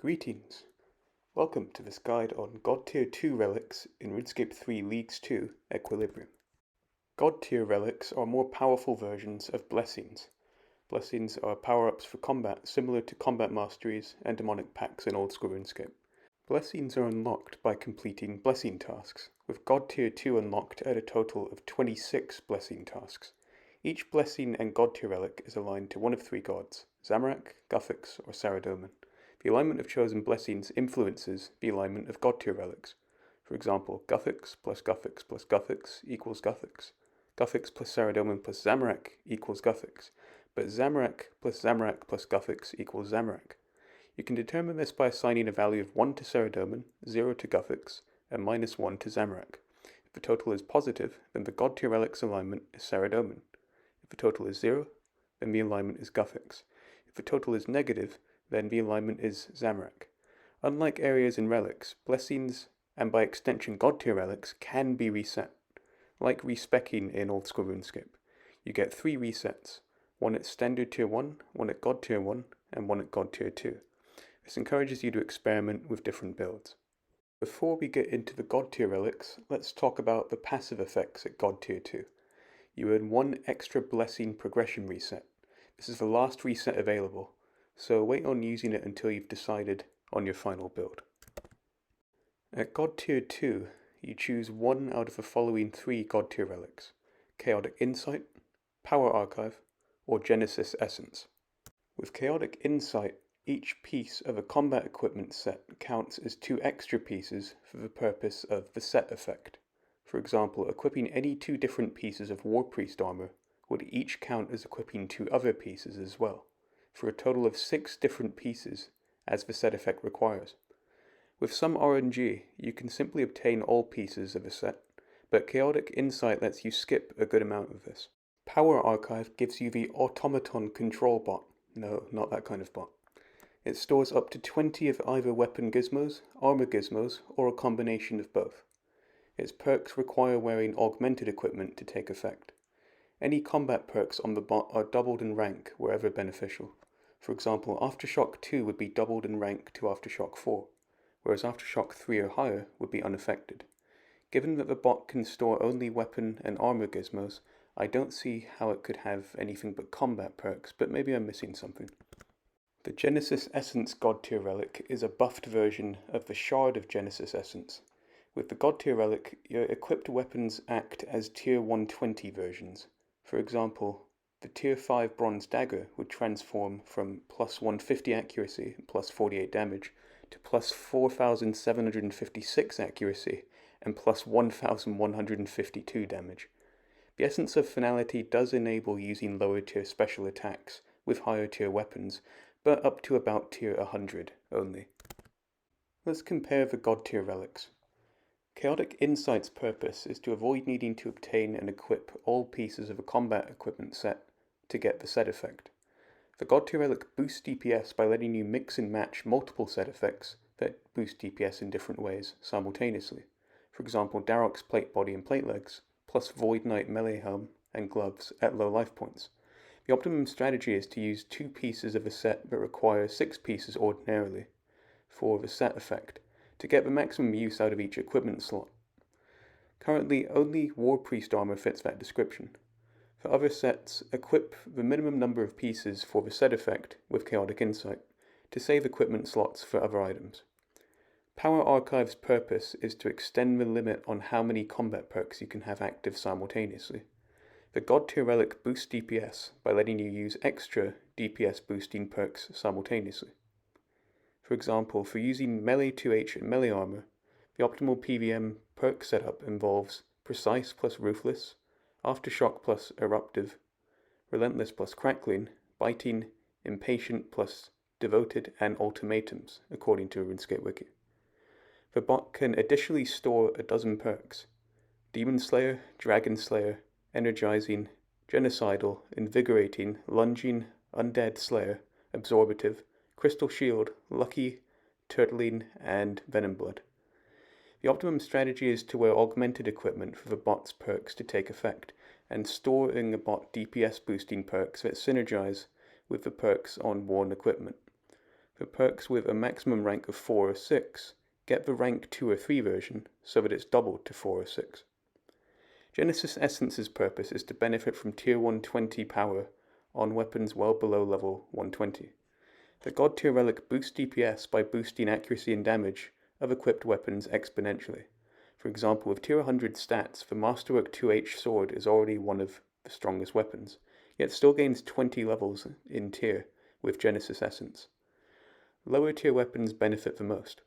Greetings! Welcome to this guide on God Tier 2 relics in RuneScape 3 Leagues II Equilibrium. God Tier relics are more powerful versions of blessings. Blessings are power-ups for combat similar to combat masteries and demonic packs in old school RuneScape. Blessings are unlocked by completing blessing tasks, with God Tier 2 unlocked at a total of 26 blessing tasks. Each blessing and God Tier relic is aligned to one of three gods, Zamorak, Guthix, or Saradomin. The alignment of chosen blessings influences the alignment of God Tier relics. For example, Guthix plus Guthix plus Guthix equals Guthix. Guthix plus Saradomin plus Zamorak equals Guthix. But Zamorak plus Guthix equals Zamorak. You can determine this by assigning a value of 1 to Saradomin, 0 to Guthix, and -1 to Zamorak. If the total is positive, then the God Tier relic's alignment is Saradomin. If the total is 0, then the alignment is Guthix. If the total is negative, then the alignment is Zamorak. Unlike areas in relics, blessings, and by extension God Tier relics, can be reset. Like respecking in old school RuneScape. You get 3 resets, one at Standard Tier 1, one at God Tier 1, and one at God Tier 2. This encourages you to experiment with different builds. Before we get into the God Tier relics, let's talk about the passive effects at God Tier 2. You earn 1 extra blessing progression reset. This is the last reset available, so wait on using it until you've decided on your final build. At God Tier 2, you choose one out of the following 3 God Tier relics: Chaotic Insight, Power Archive, or Genesis Essence. With Chaotic Insight, each piece of a combat equipment set counts as 2 extra pieces for the purpose of the set effect. For example, equipping any 2 different pieces of War Priest armor would each count as equipping 2 other pieces as well, for a total of 6 different pieces, as the set effect requires. With some RNG, you can simply obtain all pieces of a set, but Chaotic Insight lets you skip a good amount of this. Power Archive gives you the Automaton Control Bot. No, not that kind of bot. It stores up to 20 of either weapon gizmos, armor gizmos, or a combination of both. Its perks require wearing augmented equipment to take effect. Any combat perks on the bot are doubled in rank wherever beneficial. For example, Aftershock 2 would be doubled in rank to Aftershock 4, whereas Aftershock 3 or higher would be unaffected. Given that the bot can store only weapon and armor gizmos, I don't see how it could have anything but combat perks, but maybe I'm missing something. The Genesis Essence God Tier relic is a buffed version of the Shard of Genesis Essence. With the God Tier relic, your equipped weapons act as Tier 120 versions. For example, the Tier 5 Bronze Dagger would transform from plus 150 accuracy and plus 48 damage to plus 4,756 accuracy and plus 1,152 damage. The Essence of Finality does enable using lower tier special attacks with higher tier weapons, but up to about tier 100 only. Let's compare the God Tier relics. Chaotic Insight's purpose is to avoid needing to obtain and equip all pieces of a combat equipment set to get the set effect. The God Tier relic boosts DPS by letting you mix and match multiple set effects that boost DPS in different ways simultaneously. For example, Darok's plate body and plate legs, plus Void Knight melee helm and gloves at low life points. The optimum strategy is to use 2 pieces of a set but require 6 pieces ordinarily for the set effect, to get the maximum use out of each equipment slot. Currently, only War Priest armor fits that description. For other sets, equip the minimum number of pieces for the set effect with Chaotic Insight, to save equipment slots for other items. Power Archive's purpose is to extend the limit on how many combat perks you can have active simultaneously. The God Tier relic boosts DPS by letting you use extra DPS boosting perks simultaneously. For example, for using melee 2H and melee armor, the optimal PVM perk setup involves Precise plus Ruthless, Aftershock plus Eruptive, Relentless plus Crackling, Biting, Impatient plus Devoted, and Ultimatums, according to RuneScape Wiki. The bot can additionally store a dozen perks: Demon Slayer, Dragon Slayer, Energizing, Genocidal, Invigorating, Lunging, Undead Slayer, Absorbative, Crystal Shield, Lucky, Turtling, and Venom Blood. The optimum strategy is to wear augmented equipment for the bot's perks to take effect, and store in the bot DPS boosting perks that synergize with the perks on worn equipment. For perks with a maximum rank of 4 or 6, get the rank 2 or 3 version so that it's doubled to 4 or 6. Genesis Essence's purpose is to benefit from tier 120 power on weapons well below level 120. The God tier relic boosts DPS by boosting accuracy and damage of equipped weapons exponentially. For example, with tier 100 stats, the Masterwork 2H sword is already one of the strongest weapons, yet still gains 20 levels in tier with Genesis Essence. Lower tier weapons benefit the most.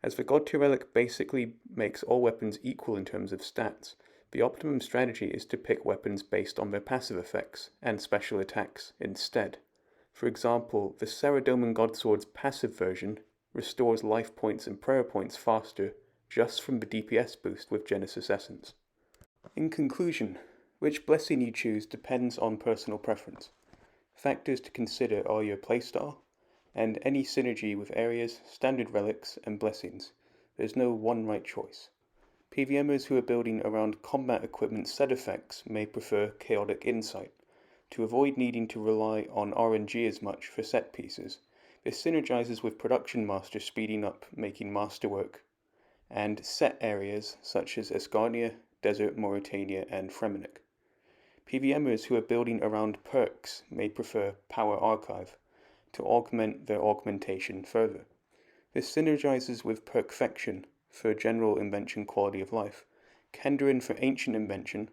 As the God tier relic basically makes all weapons equal in terms of stats, the optimum strategy is to pick weapons based on their passive effects and special attacks instead. For example, the Saradomin Godsword's passive version restores life points and prayer points faster just from the DPS boost with Genesis Essence. In conclusion, which blessing you choose depends on personal preference. Factors to consider are your playstyle, and any synergy with areas, standard relics, and blessings. There's no one right choice. PVMers who are building around combat equipment set effects may prefer Chaotic Insight. To avoid needing to rely on RNG as much for set pieces, this synergizes with Production Master speeding up making masterwork, and set areas such as Escarnia, Desert, Mauritania, and Fremennik. PVMers who are building around perks may prefer Power Archive to augment their augmentation further. This synergizes with Perfection for general invention quality of life, Kenderin for ancient invention,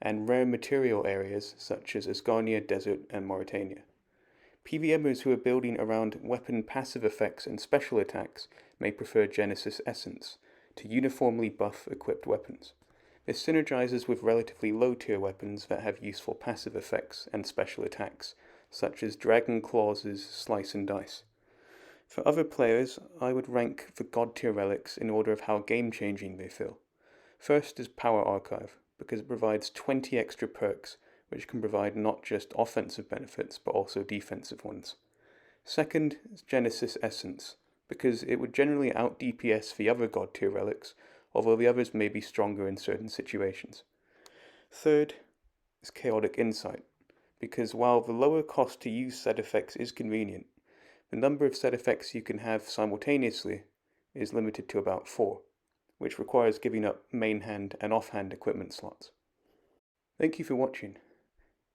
and rare material areas such as Escarnia, Desert, and Mauritania. PVMers who are building around weapon passive effects and special attacks may prefer Genesis Essence to uniformly buff equipped weapons. This synergizes with relatively low tier weapons that have useful passive effects and special attacks, such as Dragon Claws' Slice and Dice. For other players, I would rank the God tier relics in order of how game-changing they feel. First is Power Archive, because it provides 20 extra perks, which can provide not just offensive benefits, but also defensive ones. Second is Genesis Essence, because it would generally out-DPS the other God tier relics, although the others may be stronger in certain situations. Third is Chaotic Insight, because while the lower cost to use set effects is convenient, the number of set effects you can have simultaneously is limited to about 4, which requires giving up main hand and offhand equipment slots. Thank you for watching.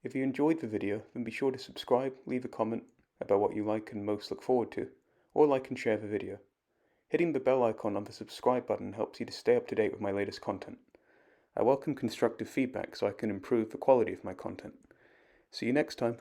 If you enjoyed the video, then be sure to subscribe, leave a comment about what you like and most look forward to, or like and share the video. Hitting the bell icon on the subscribe button helps you to stay up to date with my latest content. I welcome constructive feedback so I can improve the quality of my content. See you next time.